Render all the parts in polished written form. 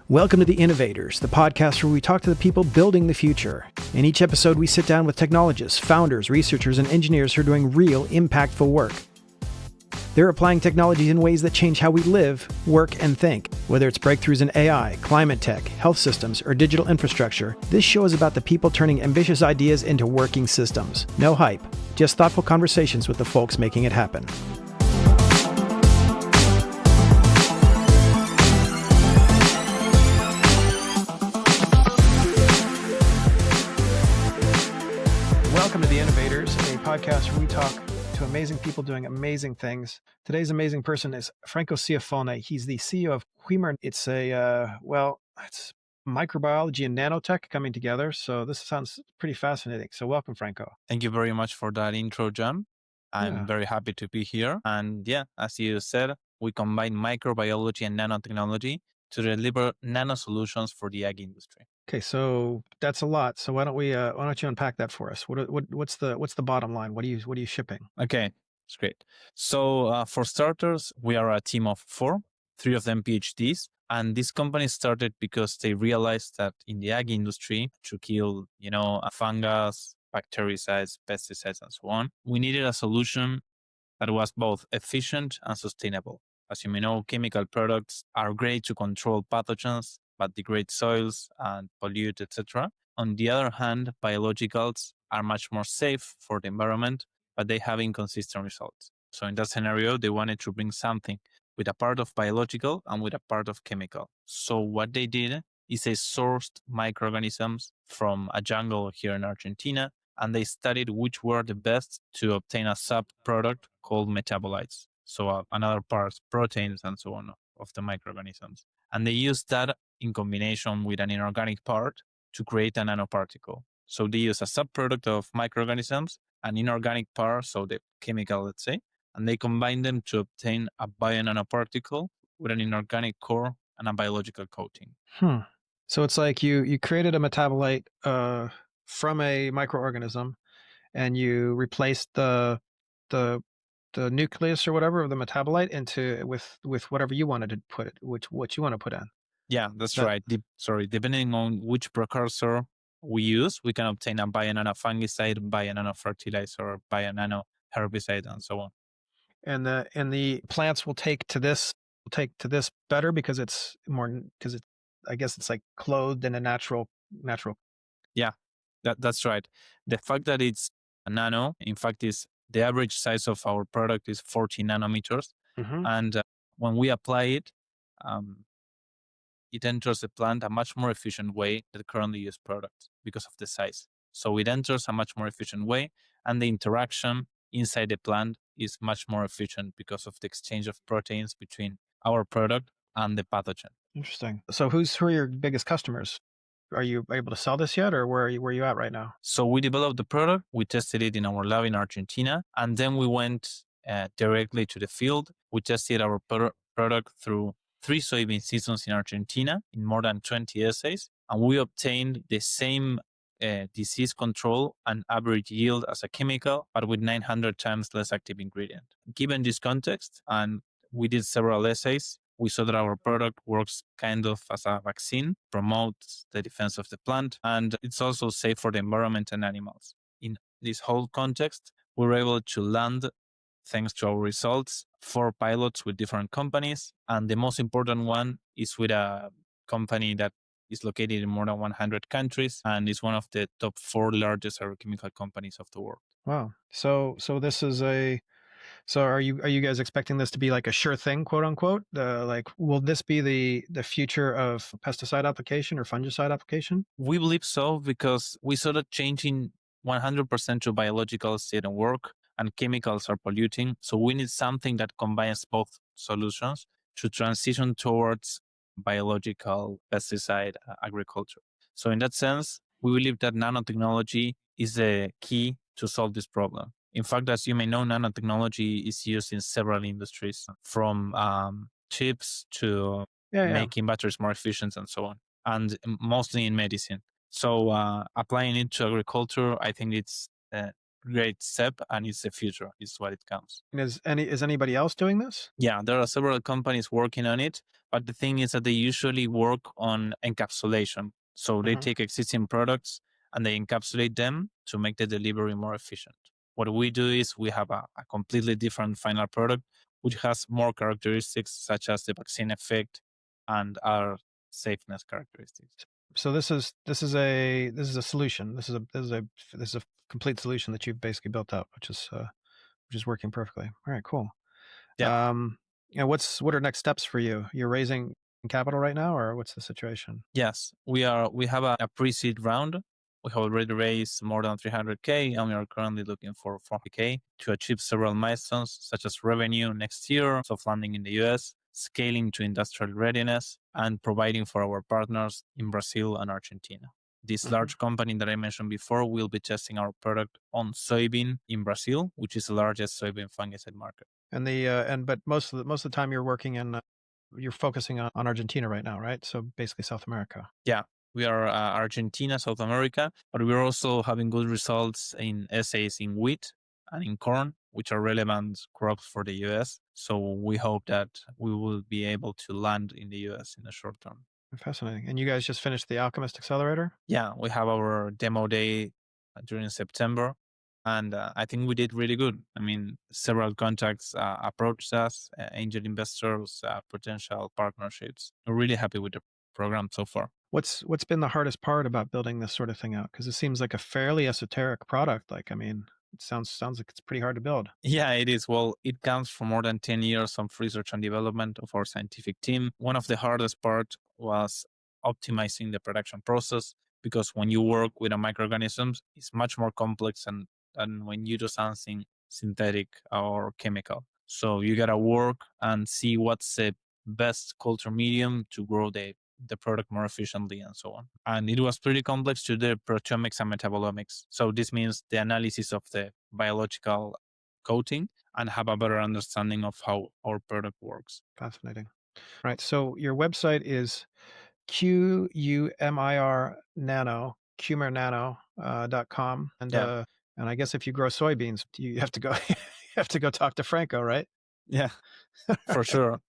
Welcome to the Innovators, the podcast where we talk to the people building the future. In each episode, we sit down with technologists, founders, researchers, and engineers who are doing real, impactful work. They're applying technologies in ways that change how we live, work, and think. Whether it's breakthroughs in AI, climate tech, health systems, or digital infrastructure, this show is about the people turning ambitious ideas into working systems. No hype, just thoughtful conversations with the folks making it happen. Welcome to the Innovators, a podcast where we talk to amazing people doing amazing things. Today's amazing person is Franco Ciafone. He's the CEO of Qumir. It's it's microbiology and nanotech coming together. So this sounds pretty fascinating. So welcome, Franco. Thank you very much for that intro, John. I'm very happy to be here. And as you said, we combine microbiology and nanotechnology to deliver nano solutions for the ag industry. Okay, so that's a lot. So why don't you unpack that for us? What's the bottom line? What are you shipping? Okay, it's great. So for starters, we are a team of four, three of them PhDs. And this company started because they realized that in the ag industry, to kill, fungus, bactericides, pesticides, and so on, we needed a solution that was both efficient and sustainable. As you may know, chemical products are great to control pathogens, but degrade soils and pollute, etc. On the other hand, biologicals are much more safe for the environment, but they have inconsistent results. So in that scenario, they wanted to bring something with a part of biological and with a part of chemical. So what they did is they sourced microorganisms from a jungle here in Argentina, and they studied which were the best to obtain a sub-product called metabolites. So another part, proteins and so on of the microorganisms. And they used that in combination with an inorganic part to create a nanoparticle. So they use a sub-product of microorganisms, an inorganic part, so the chemical, let's say, and they combine them to obtain a bio-nanoparticle with an inorganic core and a biological coating. So it's like you created a metabolite from a microorganism, and you replaced the nucleus or whatever of the metabolite with whatever you wanted to put it, what you want to put in. Yeah, that's right. Depending on which precursor we use, we can obtain a bio-nanofungicide, bio-nanofertilizer, bio-nanoherbicide, and so on. And the plants will take to this better because I guess it's like clothed in a natural. Yeah, that's right. The fact that it's a nano, in fact, is the average size of our product is 40 nanometers. Mm-hmm. And when we apply it, it enters the plant a much more efficient way than currently used products because of the size. So it enters a much more efficient way, and the interaction inside the plant is much more efficient because of the exchange of proteins between our product and the pathogen. Interesting. So who are your biggest customers? Are you able to sell this yet, or where are you at right now? So we developed the product, we tested it in our lab in Argentina, and then we went directly to the field. We tested our product through 3 soybean seasons in Argentina in more than 20 essays, and we obtained the same disease control and average yield as a chemical, but with 900 times less active ingredient. Given this context, and we did several essays, we saw that our product works kind of as a vaccine, promotes the defense of the plant, and it's also safe for the environment and animals. In this whole context, we were able to land, thanks to our results, 4 pilots with different companies. And the most important one is with a company that is located in more than 100 countries and is one of the top 4 largest agrochemical companies of the world. Wow. So this is So are you guys expecting this to be like a sure thing, quote unquote? Will this be the future of pesticide application or fungicide application? We believe so because we saw that changing 100% to biologicals didn't work and chemicals are polluting. So we need something that combines both solutions to transition towards biological pesticide agriculture. So in that sense, we believe that nanotechnology is the key to solve this problem. In fact, as you may know, nanotechnology is used in several industries, from chips to making batteries more efficient and so on, and mostly in medicine. So applying it to agriculture, I think it's great step, and it's the future. It's what it counts. And is anybody else doing this? Yeah, there are several companies working on it, but the thing is that they usually work on encapsulation. So they Mhm. take existing products and they encapsulate them to make the delivery more efficient. What we do is we have a completely different final product, which has more characteristics such as the vaccine effect and our safeness characteristics. So this is a solution. This is a complete solution that you've basically built up, which is working perfectly. All right, cool. Yeah. What are next steps for you? You're raising capital right now, or what's the situation? Yes, we have a pre-seed round. We have already raised more than 300K, and we are currently looking for 40K to achieve several milestones, such as revenue next year, soft landing in the US, scaling to industrial readiness, and providing for our partners in Brazil and Argentina. This Mhm. large company that I mentioned before will be testing our product on soybean in Brazil, which is the largest soybean fungicide market. But most of the time you're focusing on Argentina right now, right? So basically South America. Yeah, we are Argentina, South America, but we're also having good results in essays in wheat and in corn, which are relevant crops for the US. So we hope that we will be able to land in the US in the short term. Fascinating. And you guys just finished the Alchemist Accelerator? Yeah, we have our demo day during September, and I think we did really good. I mean, several contacts approached us, angel investors, potential partnerships. We're really happy with the program so far. What's been the hardest part about building this sort of thing out? Because it seems like a fairly esoteric product. Like, I mean, it sounds like it's pretty hard to build. Yeah, it is. Well, it comes from more than 10 years of research and development of our scientific team. One of the hardest part was optimizing the production process because when you work with a microorganisms, it's much more complex than when you do something synthetic or chemical. So you gotta work and see what's the best culture medium to grow the product more efficiently and so on. And it was pretty complex to do proteomics and metabolomics. So this means the analysis of the biological coating and have a better understanding of how our product works. Fascinating. Right. So your website is Qumir Nano, Qumir Yeah. and I guess if you grow soybeans, you have to go you have to go talk to Franco, right? Yeah, for sure.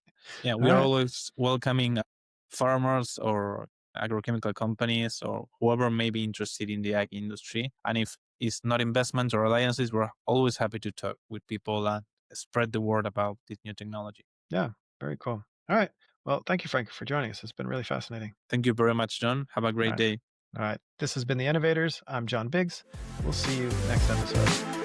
Yeah, All we are right. always welcoming farmers or agrochemical companies or whoever may be interested in the ag industry. And if it's not investments or alliances, we're always happy to talk with people and spread the word about this new technology. Yeah, very cool. All right. Well, thank you, Franco, for joining us. It's been really fascinating. Thank you very much, John. Have a All great right. day. All right. This has been The Innovators. I'm John Biggs. We'll see you next episode.